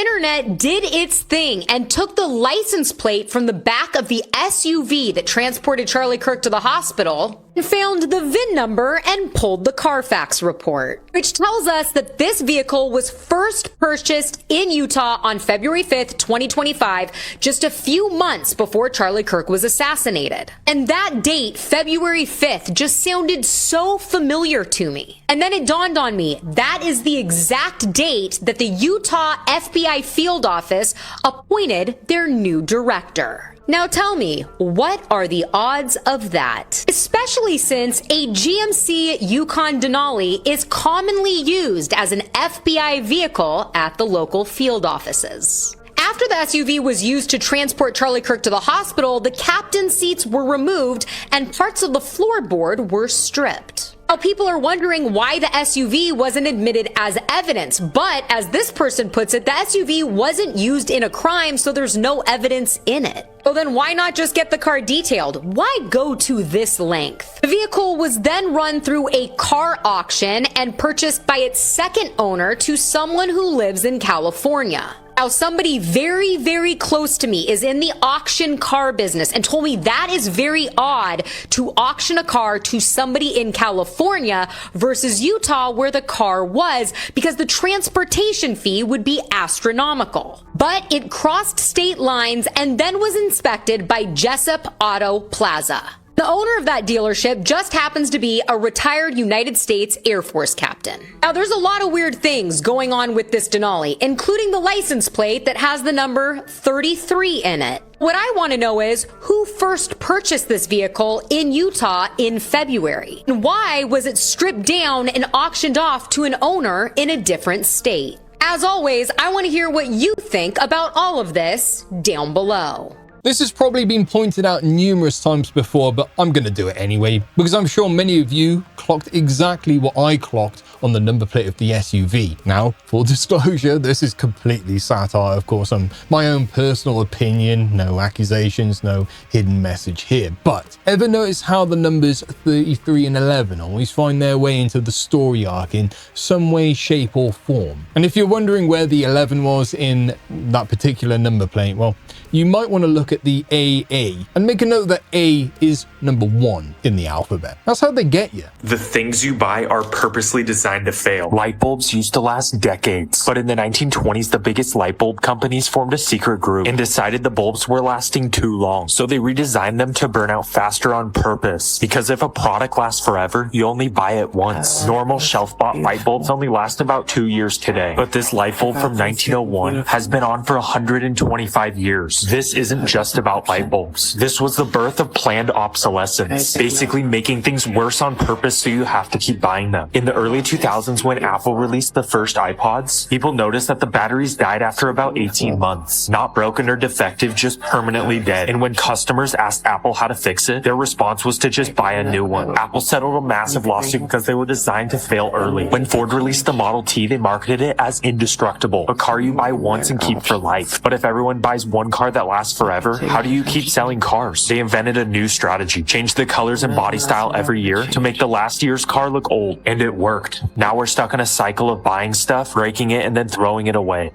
internet did its thing and took the license plate from the back of the SUV that transported Charlie Kirk to the hospital and found the VIN number and pulled the Carfax report, which tells us that this vehicle was first purchased in Utah on February 5th, 2025, just a few months before Charlie Kirk was assassinated. And that date, February 5th, just sounded so familiar to me. And then it dawned on me, that is the exact date that the Utah FBI field office appointed their new director. Now tell me, what are the odds of that? Especially since a GMC Yukon Denali is commonly used as an FBI vehicle at the local field offices. After the SUV was used to transport Charlie Kirk to the hospital, the captain's seats were removed and parts of the floorboard were stripped. Now, people are wondering why the SUV wasn't admitted as evidence, but as this person puts it, the SUV wasn't used in a crime, so there's no evidence in it. So then why not just get the car detailed? Why go to this length? The vehicle was then run through a car auction and purchased by its second owner to someone who lives in California. Now, somebody very, very close to me is in the auction car business and told me that is very odd to auction a car to somebody in California versus Utah where the car was, because the transportation fee would be astronomical. But it crossed state lines and then was inspected by Jessup Auto Plaza. The owner of that dealership just happens to be a retired United States Air Force captain. Now, there's a lot of weird things going on with this Denali, including the license plate that has the number 33 in it. What I want to know is who first purchased this vehicle in Utah in February? And why was it stripped down and auctioned off to an owner in a different state? As always, I want to hear what you think about all of this down below. This has probably been pointed out numerous times before, but I'm going to do it anyway, because I'm sure many of you clocked exactly what I clocked on the number plate of the SUV. Now, full disclosure, this is completely satire, of course, on my own personal opinion, no accusations, no hidden message here. But ever notice how the numbers 33 and 11 always find their way into the story arc in some way, shape or form? And if you're wondering where the 11 was in that particular number plate, well, you might want to look at the AA and make a note that A is number 1 in the alphabet. That's how they get you. The things you buy are purposely designed to fail. Light bulbs used to last decades, but in the 1920s, the biggest light bulb companies formed a secret group and decided the bulbs were lasting too long, so they redesigned them to burn out faster on purpose. Because if a product lasts forever, you only buy it once. Normal shelf-bought light bulbs only last about 2 years today, but this light bulb from 1901 has been on for 125 years. This isn't just about light bulbs. This was the birth of planned obsolescence, basically making things worse on purpose so you have to keep buying them. In the early 2000s, when Apple released the first iPods, people noticed that the batteries died after about 18 months. Not broken or defective, just permanently dead. And when customers asked Apple how to fix it, their response was to just buy a new one. Apple settled a massive lawsuit because they were designed to fail early. When Ford released the Model T, they marketed it as indestructible, a car you buy once and keep for life. But if everyone buys one car that lasts forever, how do you keep selling cars? They invented a new strategy, changed the colors and body style every year to make the last year's car look old, and it worked. Now we're stuck in a cycle of buying stuff, breaking it, and then throwing it away.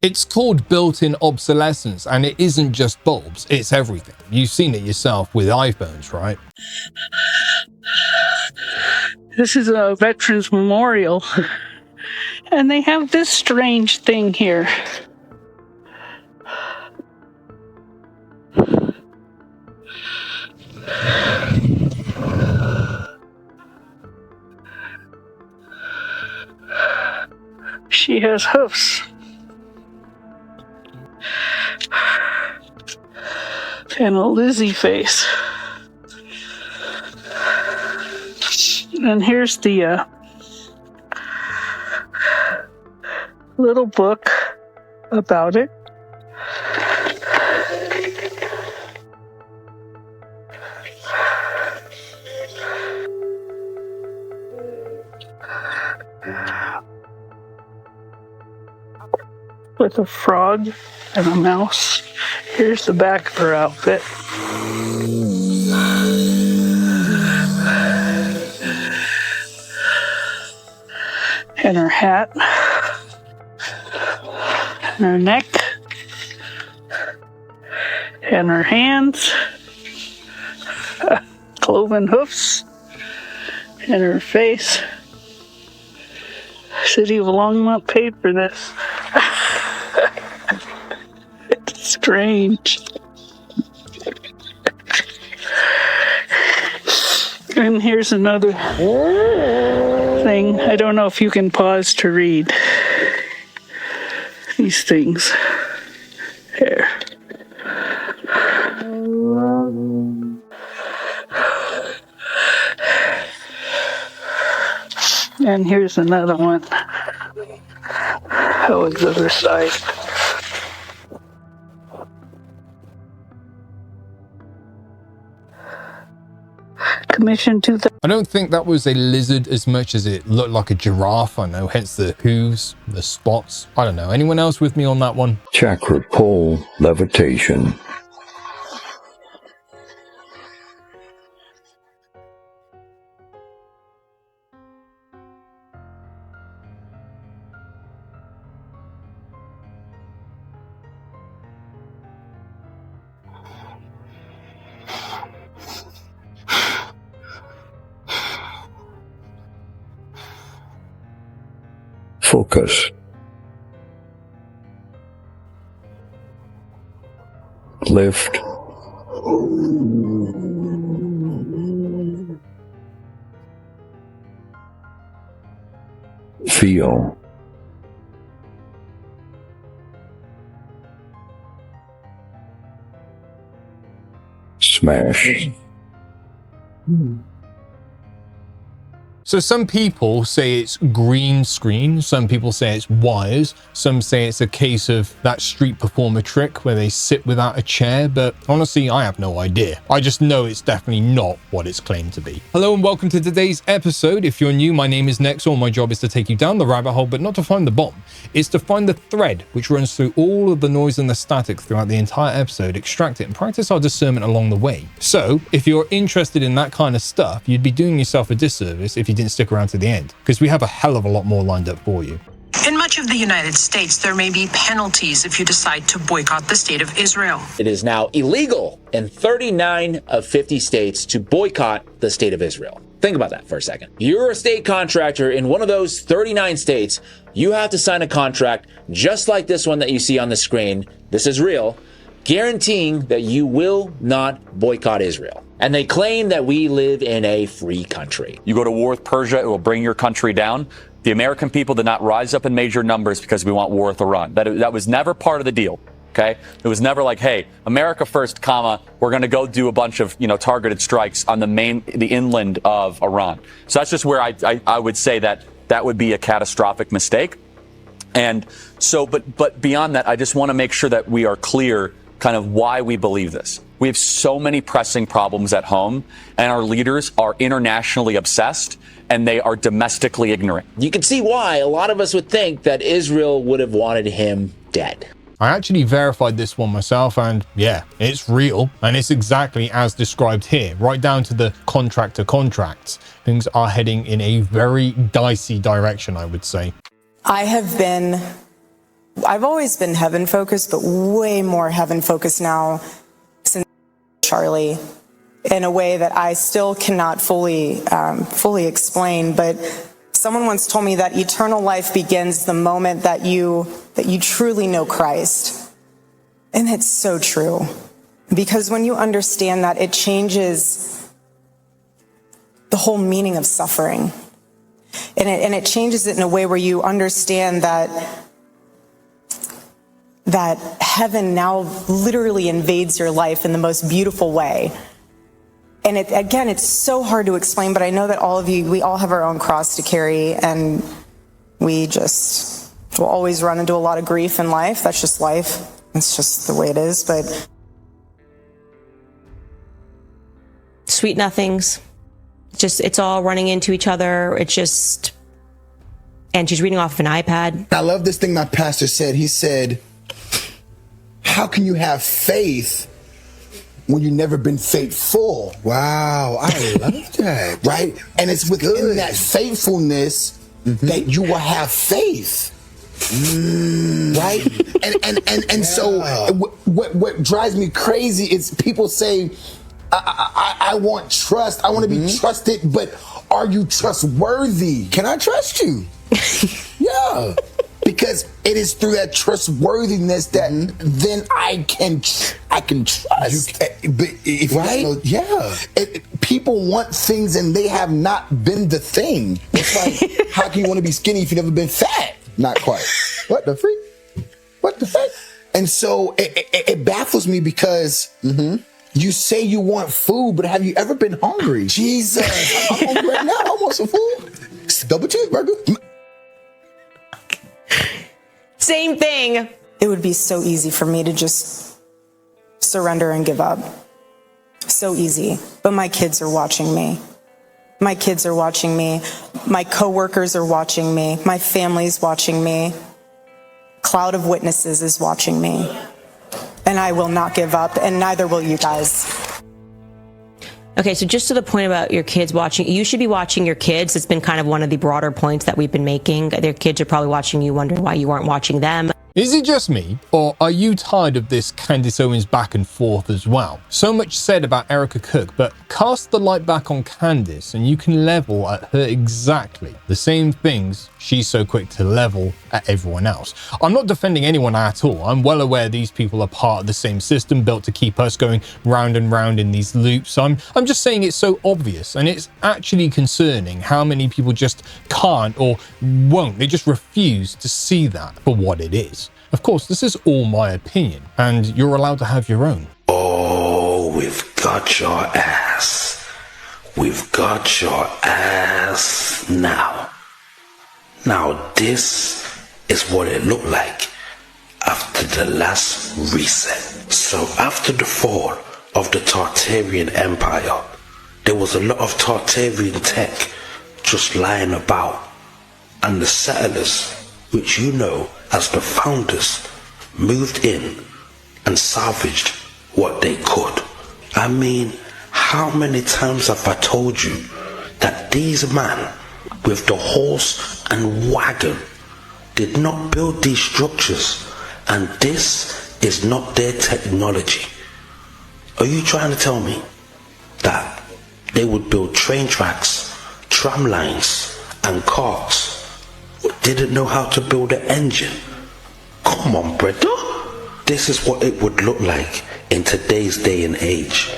It's called built-in obsolescence, and it isn't just bulbs, it's everything. You've seen it yourself with iPhones, right? This is a veterans memorial, and they have this strange thing here. She has hoofs. And a Lizzie face. And here's the little book about it. With a frog and a mouse. Here's the back of her outfit. And her hat. and her neck, and her hands, cloven hoofs, and her face. City of Longmont paid for this. It's strange. And here's another thing. I don't know if you can pause to read these things. Here. And here's another one. That was the other side. Commission 2000. I don't think that was a lizard as much as it looked like a giraffe. I know, hence the hooves, the spots. I don't know. Anyone else with me on that one? Chakra pole levitation. Focus. Lift. Feel. Smash. So some people say it's green screen, some people say it's wires, some say it's a case of that street performer trick where they sit without a chair, but honestly, I have no idea. I just know it's definitely not what it's claimed to be. Hello and welcome to today's episode. If you're new, my name is NEXOR. My job is to take you down the rabbit hole, but not to find the bomb. It's to find the thread which runs through all of the noise and the static throughout the entire episode, extract it, and practice our discernment along the way. So if you're interested in that kind of stuff, you'd be doing yourself a disservice if you didn't stick around to the end, because we have a hell of a lot more lined up for you. In much of the United States, there may be penalties if you decide to boycott the state of Israel. It is now illegal in 39 of 50 states to boycott the state of Israel. Think about that for a second. You're a state contractor in one of those 39 states. You have to sign a contract just like this one that you see on the screen. This is real, guaranteeing that you will not boycott Israel. And they claim that we live in a free country. You go to war with Persia, it will bring your country down. The American people did not rise up in major numbers because we want war with Iran. That was never part of the deal, okay? It was never like, hey, America first, comma, we're going to go do a bunch of, targeted strikes on the inland of Iran. So that's just where I would say that would be a catastrophic mistake. And so, but beyond that, I just want to make sure that we are clear kind of why we believe this. We have so many pressing problems at home, and our leaders are internationally obsessed, and they are domestically ignorant. You can see why a lot of us would think that Israel would have wanted him dead. I actually verified this one myself, and yeah, it's real, and it's exactly as described here, right down to the contractor contracts. Things are heading in a very dicey direction, I would say. I've always been heaven focused, but way more heaven focused now since Charlie, in a way that I still cannot fully explain. But someone once told me that eternal life begins the moment that you truly know Christ. And it's so true. Because when you understand that, it changes the whole meaning of suffering. And it changes it in a way where you understand that heaven now literally invades your life in the most beautiful way. And it's so hard to explain, but I know that all of you, we all have our own cross to carry, and we just will always run into a lot of grief in life. That's just life. It's just the way it is, but... Sweet nothings. It's all running into each other. And she's reading off of an iPad. I love this thing my pastor said. He said, how can you have faith when you've never been faithful? Wow, I love that. Right? And it's within that faithfulness that you will have faith. Right? And so what drives me crazy is people say, I want trust. I want to be trusted, but are you trustworthy? Can I trust you? Yeah. Because it is through that trustworthiness that then I can trust. But if right? Yeah. People want things and they have not been the thing. It's like, how can you want to be skinny if you've never been fat? Not quite. What the freak? What the heck? And so it baffles me because you say you want food, but have you ever been hungry? Jesus, I'm hungry right now. I want some food. Double cheeseburger. Same thing. It would be so easy for me to just surrender and give up. So easy. But my kids are watching me. My kids are watching me. My coworkers are watching me. My family's watching me. Cloud of witnesses is watching me. And I will not give up, and neither will you guys. Okay, so just to the point about your kids watching, you should be watching your kids. It's been kind of one of the broader points that we've been making. Their kids are probably watching you, wondering why you aren't watching them. Is it just me, or are you tired of this Candace Owens back and forth as well? So much said about Erica Cook, but cast the light back on Candace and you can level at her exactly the same things she's so quick to level at everyone else. I'm not defending anyone at all. I'm well aware these people are part of the same system built to keep us going round and round in these loops. I'm just saying it's so obvious, and it's actually concerning how many people just can't or won't. They just refuse to see that for what it is. Of course, this is all my opinion, and you're allowed to have your own. Oh, we've got your ass. We've got your ass now. Now this is what it looked like after the last reset. So after the fall of the Tartarian Empire, there was a lot of Tartarian tech just lying about, and the settlers, which you know as the founders, moved in and salvaged what they could. I mean, how many times have I told you that these men with the horse and wagon did not build these structures, and this is not their technology? Are you trying to tell me that they would build train tracks, tram lines, and cars, but didn't know how to build an engine? Come on, brother. This is what it would look like in today's day and age.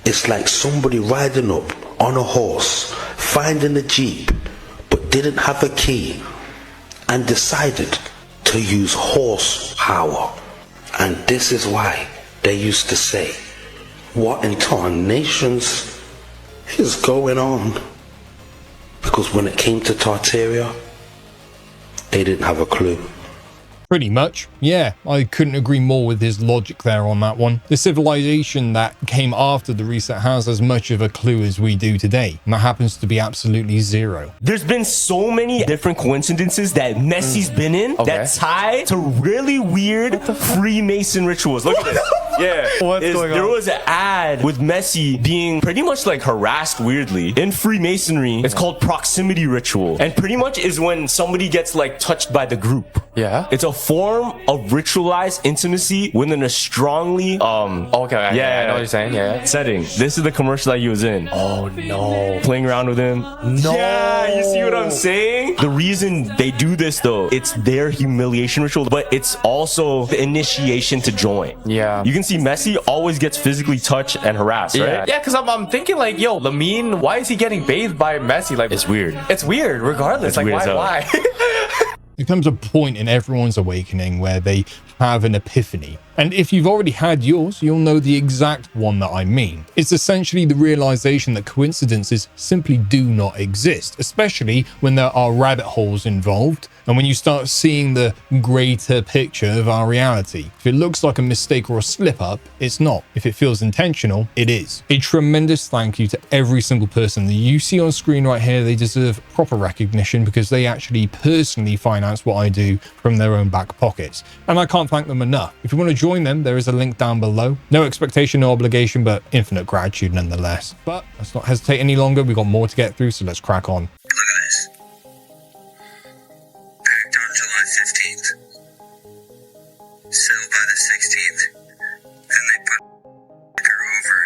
It's like somebody riding up on a horse, finding a jeep, but didn't have a key, and decided to use horse power. And this is why they used to say, what in tarnations is going on? Because when it came to Tartaria, they didn't have a clue. Pretty much. Yeah, I couldn't agree more with his logic there on that one. The civilization that came after the reset has as much of a clue as we do today, and that happens to be absolutely zero. There's been so many different coincidences that Messi's been in that tie to really weird Freemason rituals. Look at this. Yeah. What's going on? There was an ad with Messi being pretty much like harassed weirdly in Freemasonry. It's called proximity ritual, and pretty much is when somebody gets like touched by the group. Yeah. It's a form of ritualized intimacy within a strongly okay, I know what you're saying. Yeah. setting. This is the commercial that he was in. Oh no. Playing around with him. No. Yeah, you see what I'm saying? The reason they do this though, it's their humiliation ritual, but it's also the initiation to join. Yeah. You can see Messi always gets physically touched and harassed, right? Yeah, because I'm thinking like, yo, Lamine, why is he getting bathed by Messi? Like, it's weird. It's weird, regardless. It's like, weird why? There comes a point in everyone's awakening where they have an epiphany. And if you've already had yours, you'll know the exact one that I mean. It's essentially the realization that coincidences simply do not exist, especially when there are rabbit holes involved and when you start seeing the greater picture of our reality. If it looks like a mistake or a slip up, it's not. If it feels intentional, it is. A tremendous thank you to every single person that you see on screen right here. They deserve proper recognition because they actually personally finance what I do from their own back pockets. And I can't thank them enough. If you want to join them, there is a link down below. No expectation, no obligation, but infinite gratitude nonetheless. But let's not hesitate any longer. We've got more to get through, so let's crack on. Hello guys, back on July 15th. Sell by the 16th. Then they put her over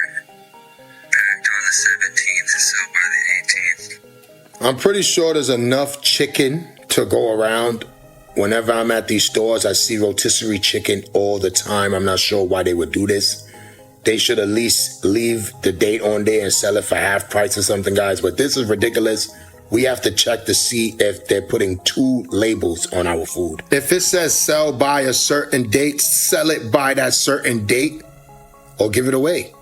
packed on the 17th to sell by the 18th. I'm pretty sure there's enough chicken to go around. Whenever I'm at these stores, I see rotisserie chicken all the time. I'm not sure why they would do this. They should at least leave the date on there and sell it for half price or something, guys. But this is ridiculous. We have to check to see if they're putting 2 labels on our food. If it says sell by a certain date, sell it by that certain date or give it away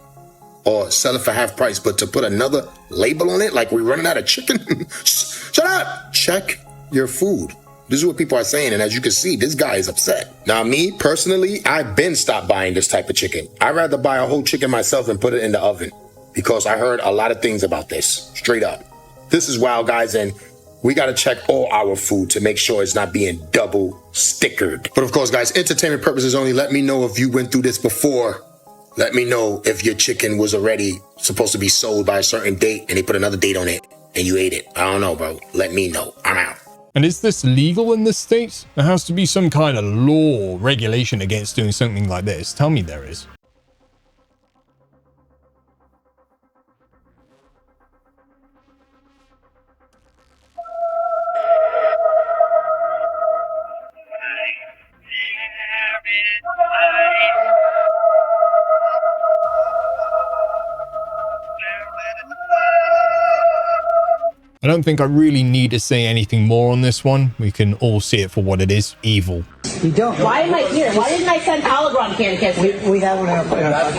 or sell it for half price. But to put another label on it, like we're running out of chicken, shut up. Check your food. This is what people are saying, and as you can see, this guy is upset. Now, me, personally, I've been stopped buying this type of chicken. I'd rather buy a whole chicken myself and put it in the oven because I heard a lot of things about this, straight up. This is wild, guys, and we got to check all our food to make sure it's not being double stickered. But of course, guys, entertainment purposes only. Let me know if you went through this before. Let me know if your chicken was already supposed to be sold by a certain date and they put another date on it and you ate it. I don't know, bro. Let me know. I'm out. And is this legal in this state? There has to be some kind of law, regulation against doing something like this. Tell me there is. I don't think I really need to say anything more on this one. We can all see it for what it is, evil. You don't. Why am I here? Why didn't I send hologram candidates? We have one in our podcast.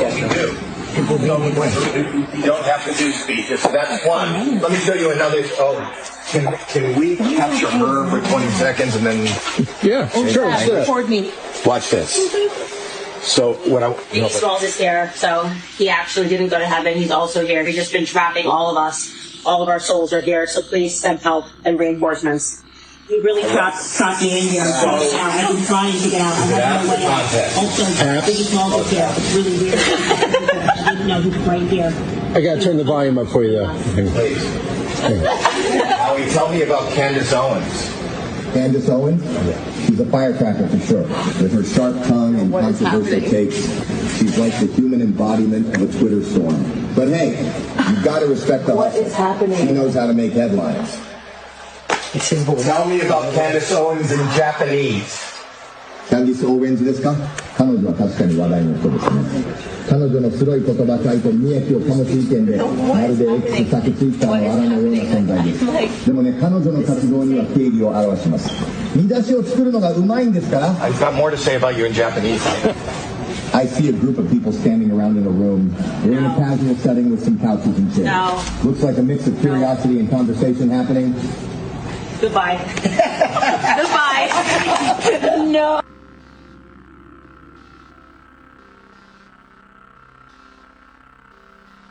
You don't have to do speeches. So that's one. Let me show you another. Oh, can we capture her for 20 seconds and then? Yeah, sure. Record me. Watch this. So what Maybe Smalls is here, so he actually didn't go to heaven. He's also here. He's just been trapping all of us. All of our souls are here, so please send help and reinforcements. He really trapped me in here. I've been trying to get out. I have no way out. Also, Biggie Smalls is here. It's really weird. I didn't know he's right here. I gotta turn the volume up for you though. Please. Howie, tell me about Candace Owens. Candace Owens? Yeah. She's a firecracker for sure. With her sharp tongue and controversial takes, she's like the human embodiment of a Twitter storm. But hey, you've got to respect the hustle. What is happening? She knows how to make headlines. Tell me about Candace Owens in Japanese. Candace Owens ですか？彼女は確かに話題の人ですね。彼女の白い言葉遣いと見益を醸す意見で、まるで X 先ツイッターの荒のような存在です。でもね、彼女の活動には敬意を表します。見出しを作るのがうまいんですから。I've got more to say about you in Japanese. I see a group of people standing around in a room. We're in a casual setting with some couches and chairs. No. Looks like a mix of curiosity and conversation happening. Goodbye. Goodbye. No.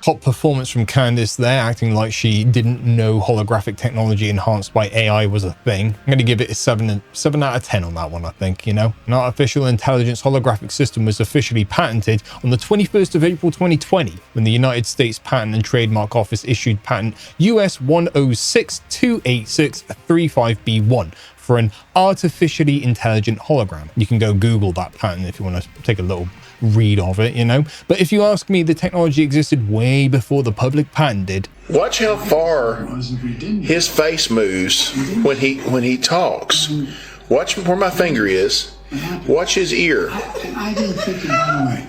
Hot performance from Candace there, acting like she didn't know holographic technology enhanced by AI was a thing. I'm going to give it a 7 out of 10 on that one, I think, you know. An artificial intelligence holographic system was officially patented on the 21st of April 2020, when the United States Patent and Trademark Office issued patent US 106286335B1 for an artificially intelligent hologram. You can go Google that patent if you want to take a little read of it, you know. But if you ask me, the technology existed way before the public patent did. Watch how far his face moves when he talks. Watch where my finger is. Watch his ear. I didn't think it right away.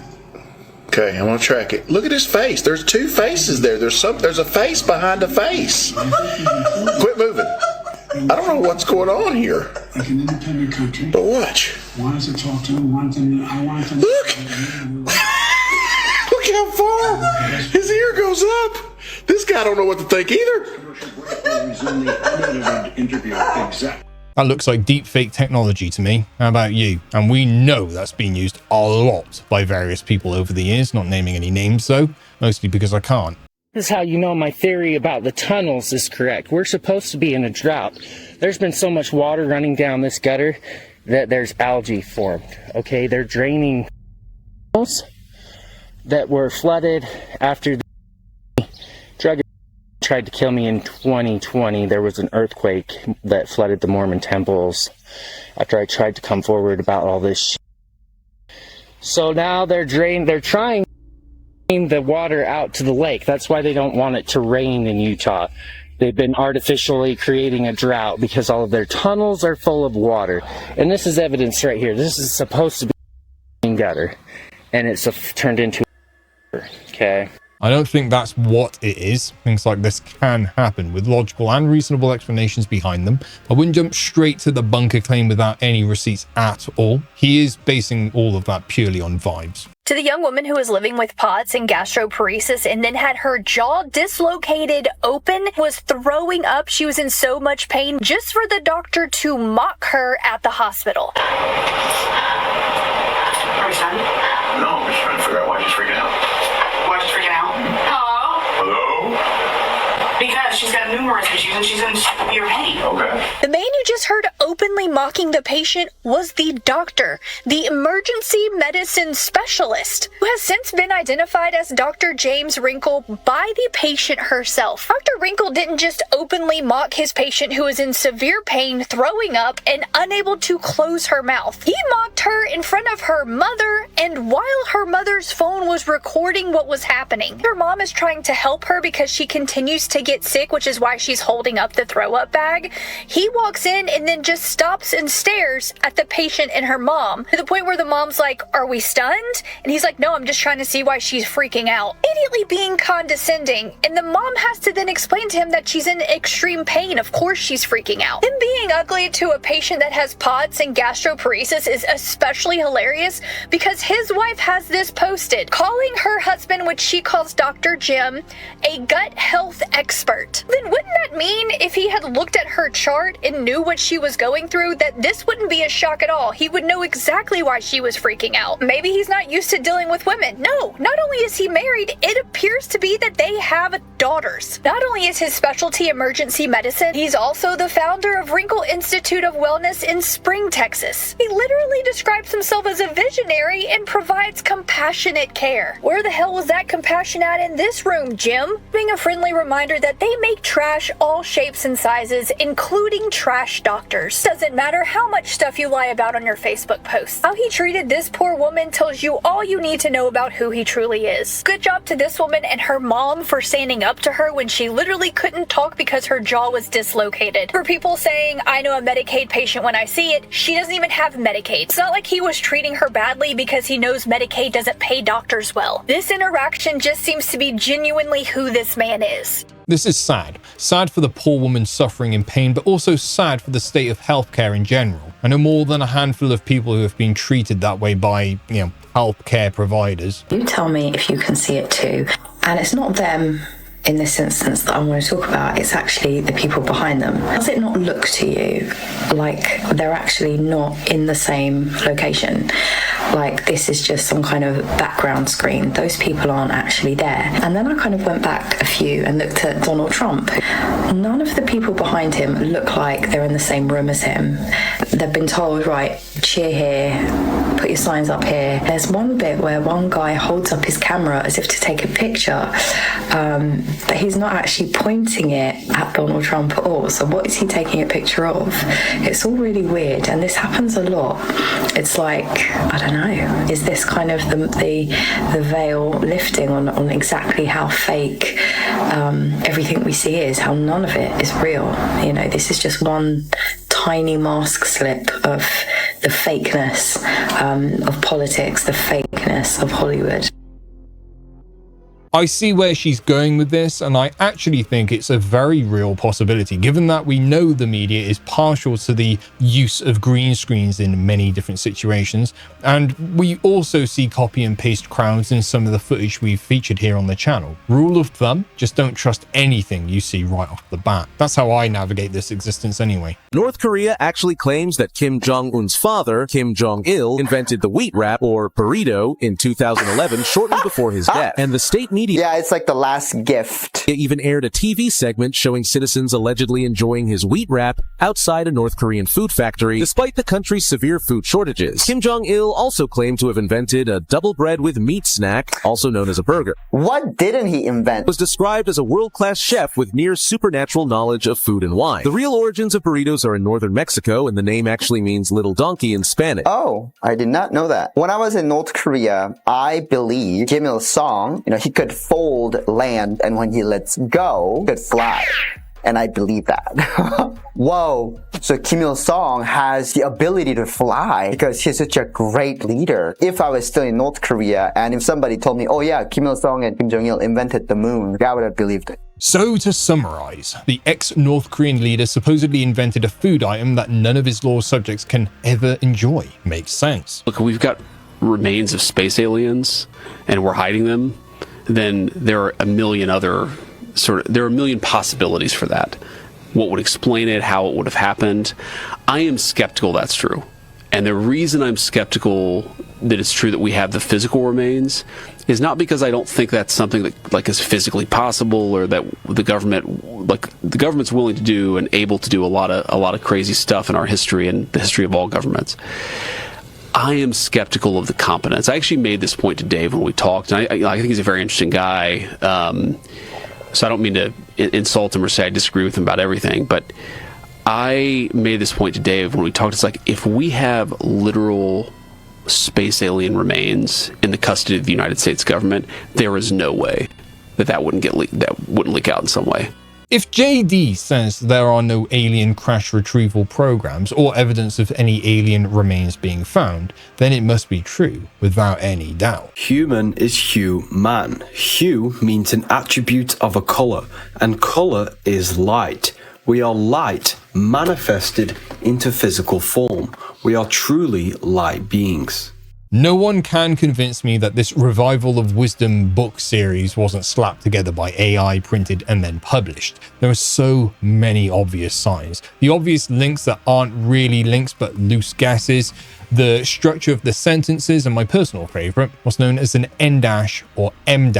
Okay, I'm gonna track it. Look at his face. There's 2 faces there. There's a face behind a face. Quit moving. I don't know what's going on here. Like an independent country. But watch. Wanted to talk to him, I wanted to look! Look how far his ear goes up. This guy don't know what to think either. That looks like deepfake technology to me. How about you? And we know that's been used a lot by various people over the years, not naming any names though, mostly because I can't. This is how you know my theory about the tunnels is correct. We're supposed to be in a drought. There's been so much water running down this gutter that there's algae formed. Okay, they're draining tunnels that were flooded after the drug tried to kill me in 2020. There was an earthquake that flooded the Mormon temples after I tried to come forward about all this shit. So now they're trying to drain the water out to the lake. That's why they don't want it to rain in Utah. They've been artificially creating a drought because all of their tunnels are full of water. And this is evidence right here. This is supposed to be a gutter, and it's turned into a okay. I don't think that's what it is. Things like this can happen with logical and reasonable explanations behind them. I wouldn't jump straight to the bunker claim without any receipts at all. He is basing all of that purely on vibes. To the young woman who was living with POTS and gastroparesis and then had her jaw dislocated open, was throwing up, she was in so much pain, just for the doctor to mock her at the hospital. Are you son? No, I'm just trying to figure out why she's freaking out. Why she's freaking out? Hello? Hello? Because she's got numerous issues and she's in severe pain. Okay. The man you just heard openly mocking the patient was the doctor, the emergency medicine specialist, who has since been identified as Dr. James Wrinkle by the patient herself. Dr. Wrinkle didn't just openly mock his patient who was in severe pain, throwing up, and unable to close her mouth. He mocked her in front of her mother, and while her mother's phone was recording what was happening. Her mom is trying to help her because she continues to get sick, which is why she's holding up the throw-up bag. He walks in and then just stops and stares at the patient and her mom, to the point where the mom's like, "Are we stunned?" And he's like, "No, I'm just trying to see why she's freaking out." Immediately being condescending, and the mom has to then explain to him that she's in extreme pain. Of course she's freaking out. Him being ugly to a patient that has POTS and gastroparesis is especially hilarious because his wife has this posted, calling her husband, which she calls Dr. Jim, a gut health expert. Then wouldn't that mean if he had looked at her chart and knew what she was going through, that this wouldn't be a shock at all? He would know exactly why she was freaking out. Maybe he's not used to dealing with women. No, not only is he married, it appears to be that they have daughters. Not only is his specialty emergency medicine, he's also the founder of Wrinkle Institute of Wellness in Spring, Texas. He literally describes himself as a visionary and provides compassionate care. Where the hell was that compassion at in this room, Jim? Being a friendly reminder that they make trash all shapes and sizes, including trash doctors. Doesn't matter how much stuff you lie about on your Facebook posts. How he treated this poor woman tells you all you need to know about who he truly is. Good job to this woman and her mom for standing up to her when she literally couldn't talk because her jaw was dislocated. For people saying, "I know a Medicaid patient when I see it," she doesn't even have Medicaid. It's not like he was treating her badly because he knows Medicaid doesn't pay doctors well. This interaction just seems to be genuinely who this man is. This is sad. Sad for the poor woman suffering in pain, but also sad for the state of healthcare in general. I know more than a handful of people who have been treated that way by, healthcare providers. You tell me if you can see it too. And it's not them in this instance that I want to talk about, it's actually the people behind them. Does it not look to you like they're actually not in the same location? Like this is just some kind of background screen. Those people aren't actually there. And then I kind of went back a few and looked at Donald Trump. None of the people behind him look like they're in the same room as him. They've been told, right, cheer here, put your signs up here. There's one bit where one guy holds up his camera as if to take a picture, but he's not actually pointing it at Donald Trump at all. So what is he taking a picture of? It's all really weird, and this happens a lot. It's like, I don't know, is this kind of the veil lifting on exactly how fake everything we see is, how none of it is real? This is just one tiny mask slip of the fakeness of politics, the fakeness of Hollywood. I see where she's going with this, and I actually think it's a very real possibility, given that we know the media is partial to the use of green screens in many different situations, and we also see copy and paste crowds in some of the footage we've featured here on the channel. Rule of thumb, just don't trust anything you see right off the bat. That's how I navigate this existence anyway. North Korea actually claims that Kim Jong-un's father, Kim Jong-il, invented the wheat wrap, or burrito, in 2011, shortly before his death, and the state media media. Yeah, it's like the last gift. It even aired a TV segment showing citizens allegedly enjoying his wheat wrap outside a North Korean food factory, despite the country's severe food shortages. Kim Jong-il also claimed to have invented a double bread with meat snack, also known as a burger. What didn't he invent? Was described as a world-class chef with near supernatural knowledge of food and wine. The real origins of burritos are in northern Mexico, and the name actually means little donkey in Spanish. Oh, I did not know that. When I was in North Korea, I believe Kim Il-sung, he could fold land, and when he lets go, he could fly. And I believe that. Whoa. So Kim Il-sung has the ability to fly because he's such a great leader. If I was still in North Korea and if somebody told me, oh yeah, Kim Il-sung and Kim Jong-il invented the moon, I would have believed it. So to summarize, the ex-North Korean leader supposedly invented a food item that none of his loyal subjects can ever enjoy. Makes sense. Look, we've got remains of space aliens and we're hiding them. Then there are a million possibilities for that. What would explain it, how it would have happened. I am skeptical that's true. And the reason I'm skeptical that it's true that we have the physical remains is not because I don't think that's something that is physically possible or that the government's willing to do and able to do a lot of crazy stuff in our history and the history of all governments. I am skeptical of the competence. I actually made this point to Dave when we talked, and I think he's a very interesting guy. So I don't mean to insult him or say I disagree with him about everything, but I made this point to Dave when we talked. It's like, if we have literal space alien remains in the custody of the United States government, there is no way that wouldn't leak out in some way. If JD says there are no alien crash retrieval programs or evidence of any alien remains being found, then it must be true without any doubt. Human is hue-man. Hue means an attribute of a color, and color is light. We are light manifested into physical form. We are truly light beings. No one can convince me that this Revival of Wisdom book series wasn't slapped together by AI, printed, and then published. There are so many obvious signs. The obvious links that aren't really links but loose guesses, the structure of the sentences, and my personal favorite, what's known as an N- or M-,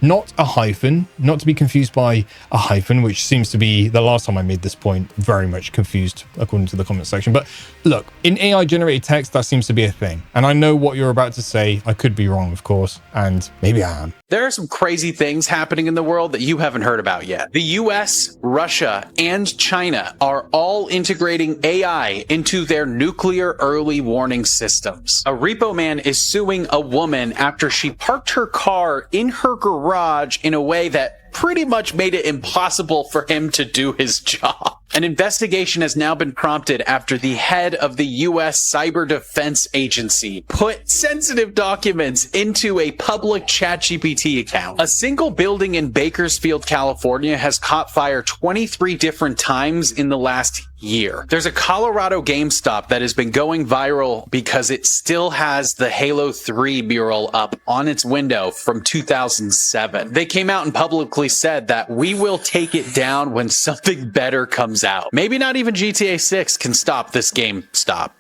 not a hyphen, not to be confused by a hyphen, which seems to be, the last time I made this point, very much confused according to the comment section. But look, in AI generated text, that seems to be a thing. And I know what you're about to say. I could be wrong, of course, and maybe I am. There are some crazy things happening in the world that you haven't heard about yet. The US, Russia, and China are all integrating AI into their nuclear early warning systems. A repo man is suing a woman after she parked her car in her garage in a way that pretty much made it impossible for him to do his job. An investigation has now been prompted after the head of the U.S. Cyber Defense Agency put sensitive documents into a public ChatGPT account. A single building in Bakersfield, California has caught fire 23 different times in the last year. There's a Colorado GameStop that has been going viral because it still has the Halo 3 mural up on its window from 2007. They came out and publicly said that we will take it down when something better comes out. Maybe not even GTA 6 can stop this GameStop.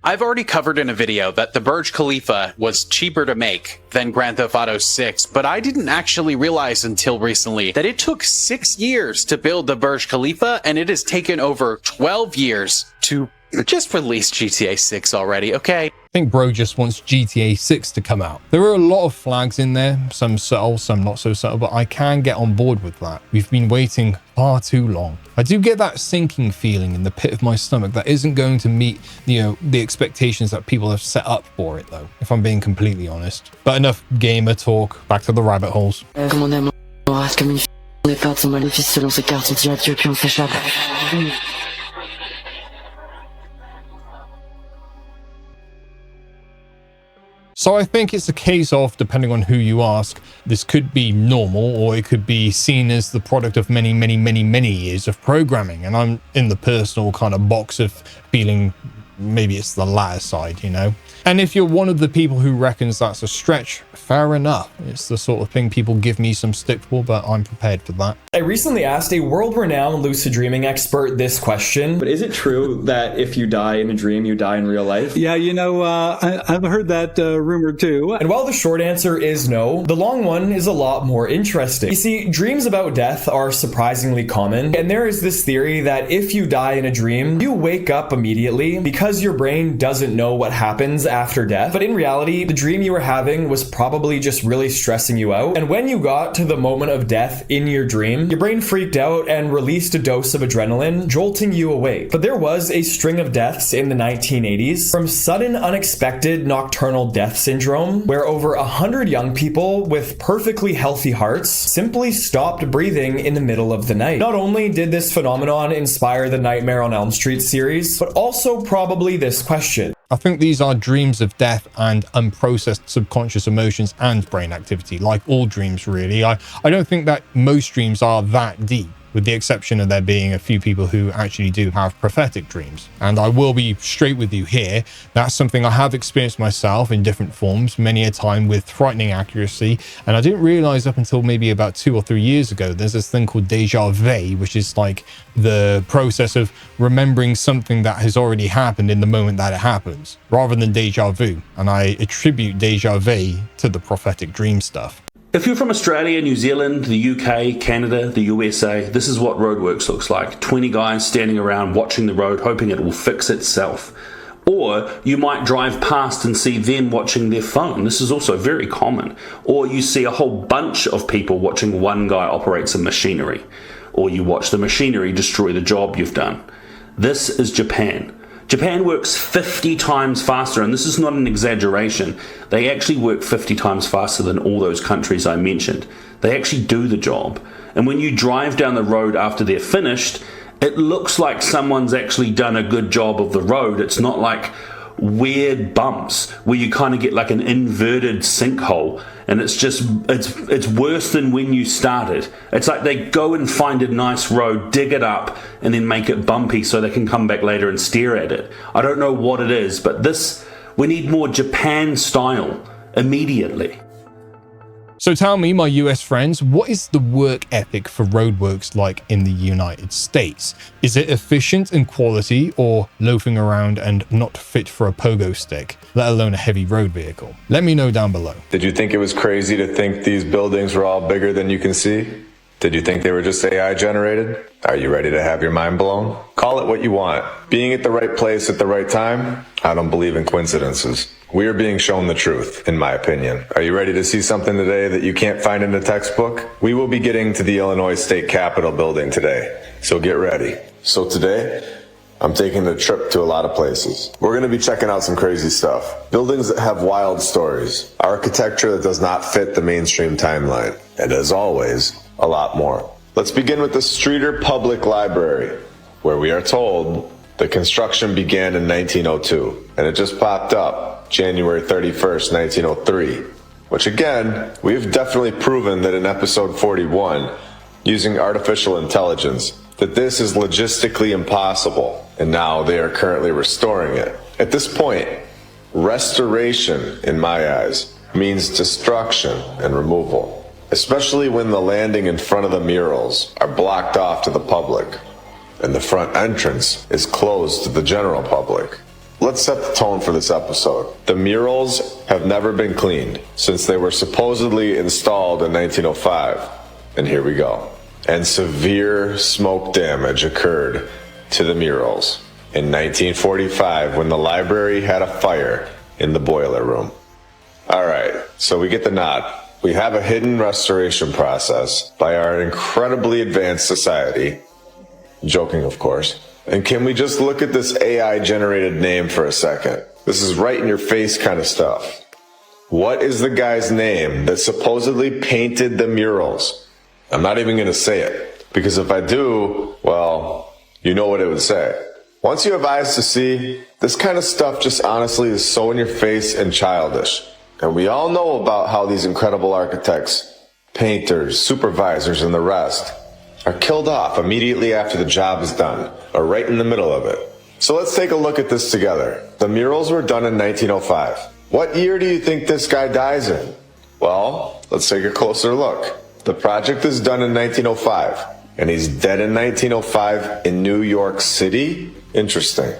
I've already covered in a video that the Burj Khalifa was cheaper to make than Grand Theft Auto 6, but I didn't actually realize until recently that it took 6 years to build the Burj Khalifa, and it has taken over 12 years to just release GTA 6 already, okay? I think bro just wants GTA 6 to come out. There are a lot of flags in there, some subtle, some not so subtle, but I can get on board with that. We've been waiting far too long. I do get that sinking feeling in the pit of my stomach that isn't going to meet, the expectations that people have set up for it, though, if I'm being completely honest. But enough gamer talk, back to the rabbit holes. So I think it's a case of, depending on who you ask, this could be normal or it could be seen as the product of many, many, many, many years of programming. And I'm in the personal kind of box of feeling maybe it's the latter side, And if you're one of the people who reckons that's a stretch, fair enough. It's the sort of thing people give me some stick for, but I'm prepared for that. I recently asked a world-renowned lucid dreaming expert this question. But is it true that if you die in a dream, you die in real life? Yeah, I've heard that rumor too. And while the short answer is no, the long one is a lot more interesting. You see, dreams about death are surprisingly common, and there is this theory that if you die in a dream, you wake up immediately because your brain doesn't know what happens after death. But in reality, the dream you were having was probably just really stressing you out. And when you got to the moment of death in your dream, your brain freaked out and released a dose of adrenaline, jolting you awake. But there was a string of deaths in the 1980s from sudden unexpected nocturnal death syndrome, where over 100 young people with perfectly healthy hearts simply stopped breathing in the middle of the night. Not only did this phenomenon inspire the Nightmare on Elm Street series, but also probably this question. I think these are dreams of death and unprocessed subconscious emotions and brain activity, like all dreams really. I don't think that most dreams are that deep, with the exception of there being a few people who actually do have prophetic dreams. And I will be straight with you here, that's something I have experienced myself in different forms, many a time with frightening accuracy. And I didn't realize up until maybe about 2 or 3 years ago, there's this thing called déjà vu, which is like the process of remembering something that has already happened in the moment that it happens, rather than déjà vu. And I attribute déjà vu to the prophetic dream stuff. If you're from Australia, New Zealand, the UK, Canada, the USA, this is what roadworks looks like. 20 guys standing around watching the road, hoping it will fix itself. Or you might drive past and see them watching their phone. This is also very common. Or you see a whole bunch of people watching one guy operate some machinery. Or you watch the machinery destroy the job you've done. This is Japan. Japan works 50 times faster, and this is not an exaggeration. They actually work 50 times faster than all those countries I mentioned. They actually do the job. And when you drive down the road after they're finished, it looks like someone's actually done a good job of the road. It's not like weird bumps where you kind of get like an inverted sinkhole, and it's worse than when you started. It's like they go and find a nice road, dig it up, and then make it bumpy so they can come back later and stare at it. I don't know what it is, but we need more Japan style immediately. So tell me, my US friends, what is the work ethic for roadworks like in the United States? Is it efficient in quality, or loafing around and not fit for a pogo stick, let alone a heavy road vehicle? Let me know down below. Did you think it was crazy to think these buildings were all bigger than you can see? Did you think they were just AI generated? Are you ready to have your mind blown? Call it what you want. Being at the right place at the right time? I don't believe in coincidences. We are being shown the truth, in my opinion. Are you ready to see something today that you can't find in a textbook? We will be getting to the Illinois State Capitol building today, so get ready. So today, I'm taking a trip to a lot of places. We're going to be checking out some crazy stuff. Buildings that have wild stories. Architecture that does not fit the mainstream timeline. And as always, a lot more. Let's begin with the Streeter Public Library, where we are told the construction began in 1902, and it just popped up January 31st, 1903, which again, we've definitely proven that in episode 41, using artificial intelligence, that this is logistically impossible, and now they are currently restoring it. At this point, restoration, in my eyes, means destruction and removal, especially when the landing in front of the murals are blocked off to the public, and the front entrance is closed to the general public. Let's set the tone for this episode. The murals have never been cleaned since they were supposedly installed in 1905. And here we go. And severe smoke damage occurred to the murals in 1945 when the library had a fire in the boiler room. All right, so we get the nod. We have a hidden restoration process by our incredibly advanced society. Joking, of course. And can we just look at this AI-generated name for a second? This is right in your face kind of stuff. What is the guy's name that supposedly painted the murals? I'm not even going to say it, because if I do, well, you know what it would say. Once you have eyes to see, this kind of stuff just honestly is so in your face and childish. And we all know about how these incredible architects, painters, supervisors, and the rest are killed off immediately after the job is done, or right in the middle of it. So let's take a look at this together. The murals were done in 1905. What year do you think this guy dies in? Well, let's take a closer look. The project is done in 1905, and he's dead in 1905 in New York City? Interesting.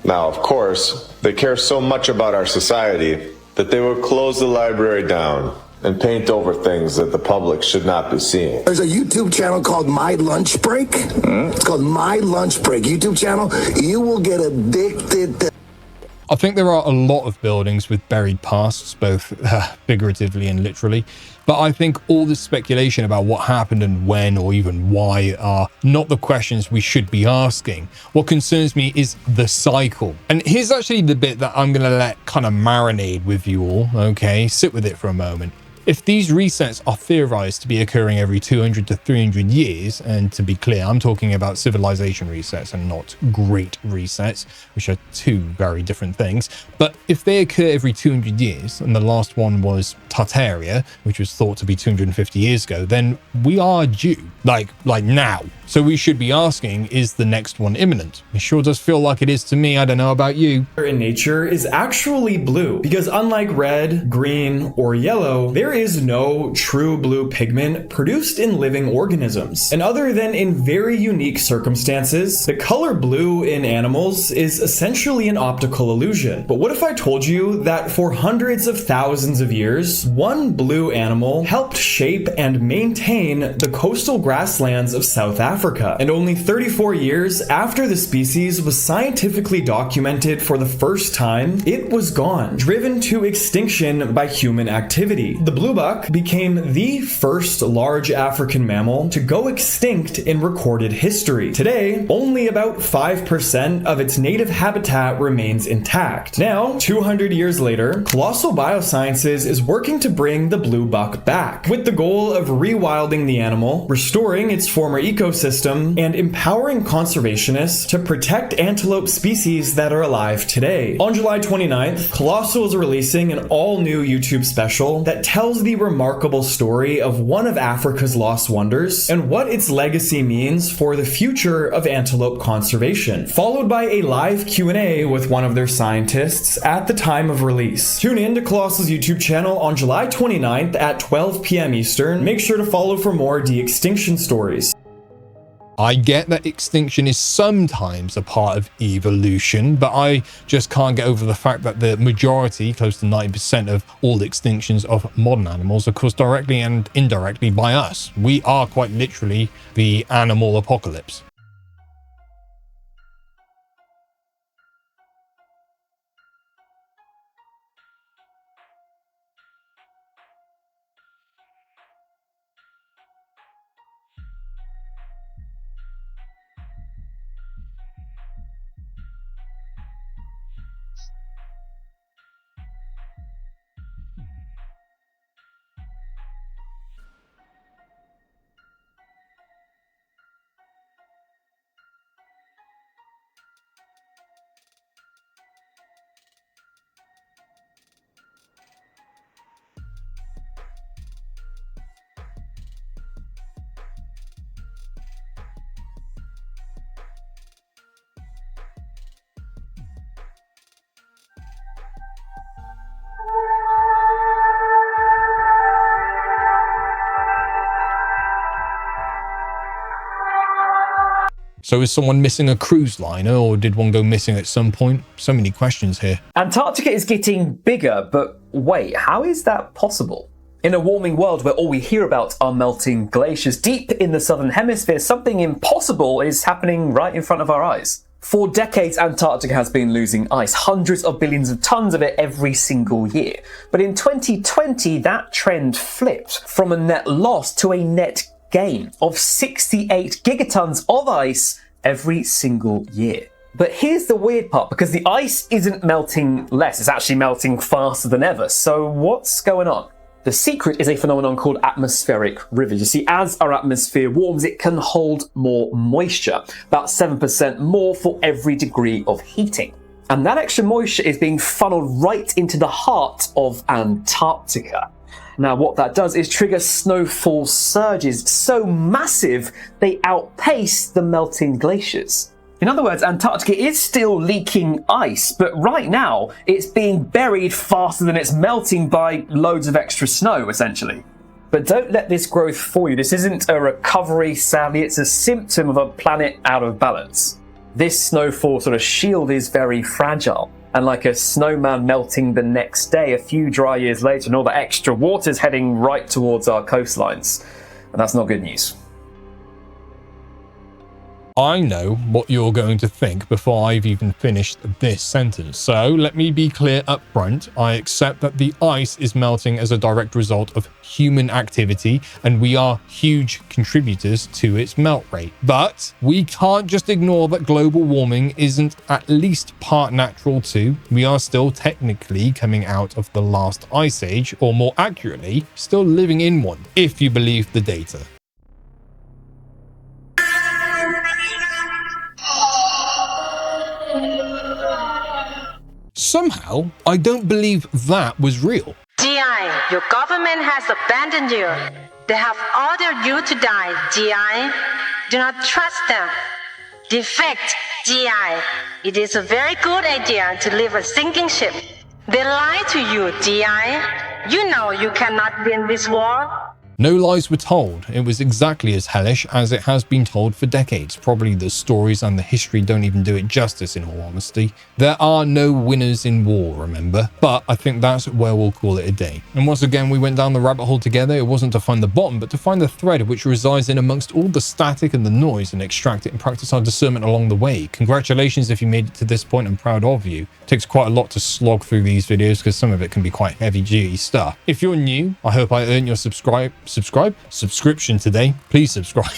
Now, of course, they care so much about our society that they will close the library down and paint over things that the public should not be seeing. There's a YouTube channel called My Lunch Break. It's called My Lunch Break YouTube channel. You will get addicted to... I think there are a lot of buildings with buried pasts, both figuratively and literally, but I think all this speculation about what happened and when or even why are not the questions we should be asking. What concerns me is the cycle. And here's actually the bit that I'm going to let kind of marinate with you all, okay? Sit with it for a moment. If these resets are theorized to be occurring every 200 to 300 years, and to be clear, I'm talking about civilization resets and not great resets, which are two very different things. But if they occur every 200 years, and the last one was Tartaria, which was thought to be 250 years ago, then we are due, like now. So we should be asking, is the next one imminent? It sure does feel like it is to me. I don't know about you. In nature is actually blue, because unlike red, green, or yellow, there is no true blue pigment produced in living organisms. And other than in very unique circumstances, the color blue in animals is essentially an optical illusion. But what if I told you that for hundreds of thousands of years, one blue animal helped shape and maintain the coastal grasslands of South Africa? And only 34 years after the species was scientifically documented for the first time, it was gone, driven to extinction by human activity. The bluebuck became the first large African mammal to go extinct in recorded history. Today, only about 5% of its native habitat remains intact. Now, 200 years later, Colossal Biosciences is working to bring the bluebuck back, with the goal of rewilding the animal, restoring its former ecosystem, and empowering conservationists to protect antelope species that are alive today. On July 29th, Colossal is releasing an all-new YouTube special that tells the remarkable story of one of Africa's lost wonders and what its legacy means for the future of antelope conservation, followed by a live Q&A with one of their scientists at the time of release. Tune in to Colossal's YouTube channel on July 29th at 12 p.m. Eastern. Make sure to follow for more de-extinction stories. I get that extinction is sometimes a part of evolution, but I just can't get over the fact that the majority, close to 90% of all extinctions of modern animals are caused directly and indirectly by us. We are quite literally the animal apocalypse. So is someone missing a cruise liner, or did one go missing at some point? So many questions here. Antarctica is getting bigger, but wait, how is that possible? In a warming world where all we hear about are melting glaciers deep in the southern hemisphere, something impossible is happening right in front of our eyes. For decades, Antarctica has been losing ice, hundreds of billions of tons of it every single year. But in 2020, that trend flipped from a net loss to a net gain of 68 gigatons of ice every single year. But here's the weird part, because the ice isn't melting less, it's actually melting faster than ever. So what's going on? The secret is a phenomenon called atmospheric rivers. You see, as our atmosphere warms, it can hold more moisture, about 7% more for every degree of heating. And that extra moisture is being funneled right into the heart of Antarctica. Now, what that does is trigger snowfall surges so massive they outpace the melting glaciers. In other words, Antarctica is still leaking ice, but right now it's being buried faster than it's melting by loads of extra snow, essentially. But don't let this growth fool you. This isn't a recovery, sadly, it's a symptom of a planet out of balance. This snowfall sort of shield is very fragile. And like a snowman melting the next day, a few dry years later, and all the extra water's heading right towards our coastlines. And that's not good news. I know what you're going to think before I've even finished this sentence. So let me be clear up front. I accept that the ice is melting as a direct result of human activity, and we are huge contributors to its melt rate. But we can't just ignore that global warming isn't at least part natural too. We are still technically coming out of the last ice age, or more accurately, still living in one, if you believe the data. Somehow, I don't believe that was real. GI, your government has abandoned you. They have ordered you to die, GI. Do not trust them. Defect, GI. It is a very good idea to leave a sinking ship. They lie to you, GI. You know you cannot win this war. No lies were told. It was exactly as hellish as it has been told for decades. Probably the stories and the history don't even do it justice, in all honesty. There are no winners in war, remember? But I think that's where we'll call it a day. And once again, we went down the rabbit hole together. It wasn't to find the bottom, but to find the thread which resides in amongst all the static and the noise, and extract it and practice our discernment along the way. Congratulations if you made it to this point. I'm proud of you. It takes quite a lot to slog through these videos because some of it can be quite heavy-duty stuff. If you're new, I hope I earned your subscription today. Please subscribe.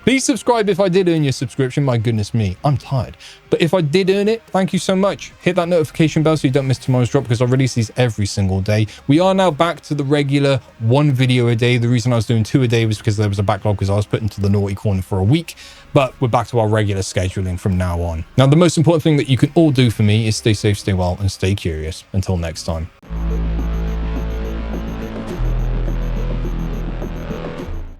Please subscribe if I did earn your subscription. My goodness me, I'm tired. But if I did earn it, thank you so much. Hit that notification bell so you don't miss tomorrow's drop, because I release these every single day. We are now back to the regular 1 video a day. The reason I was doing 2 a day was because there was a backlog because I was put into the naughty corner for a week. But we're back to our regular scheduling from now on. Now, the most important thing that you can all do for me is stay safe, stay well, and stay curious. Until next time.